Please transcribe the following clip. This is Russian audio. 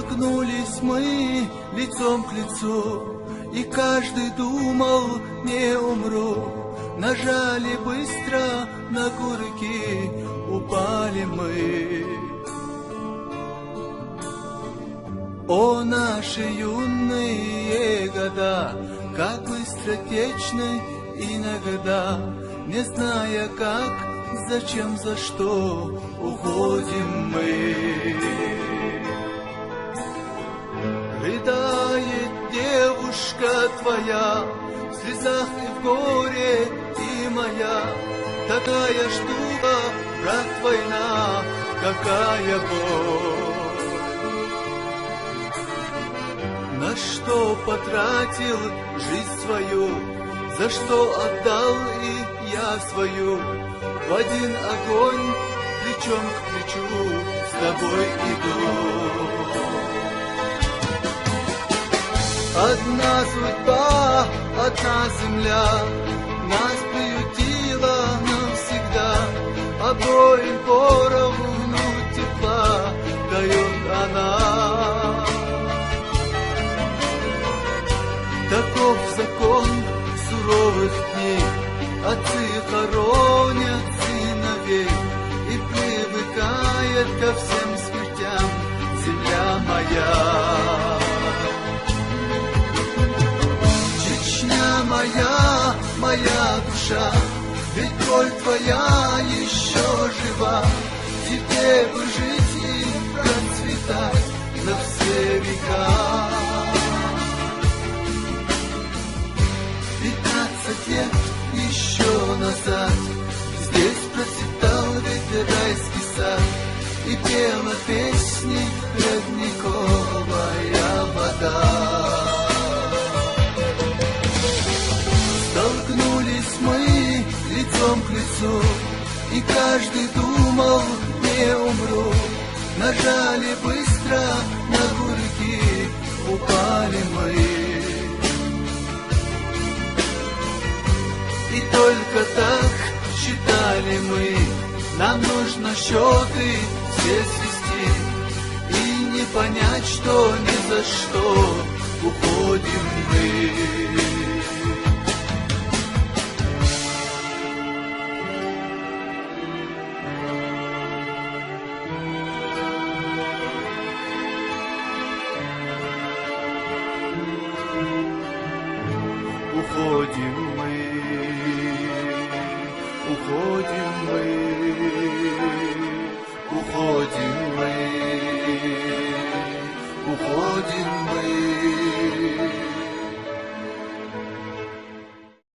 Столкнулись мы лицом к лицу, и каждый думал, не умру. Нажали быстро на курки, упали мы. О, наши юные года, как быстротечны иногда, не зная как, зачем, за что уходим мы. Рыдает девушка твоя, в слезах и в горе, и моя. Такая штука, брат, война, какая боль. На что потратил жизнь свою, за что отдал и я свою. В один огонь, плечом к плечу, с тобой иду. Одна судьба, одна земля нас приютила навсегда. Обоим поровну тепла дает она. Таков закон суровых дней, отцы хоронят сыновей, и привыкает ко всем смертям земля моя. Чечня моя, моя душа, ведь боль твоя еще жива. Тебе бы жить и процветать на все века. 15 лет еще назад здесь процветал ведь райский сад, и пела песни родниковая вода. Столкнулись мы лицом к лицу, и каждый думал, не умру. Нажали быстро на курки, упали мы. И только так считали мы, нам нужно счеты все свести и не понять, что ни за что уходим мы. Уходим мы, уходим мы.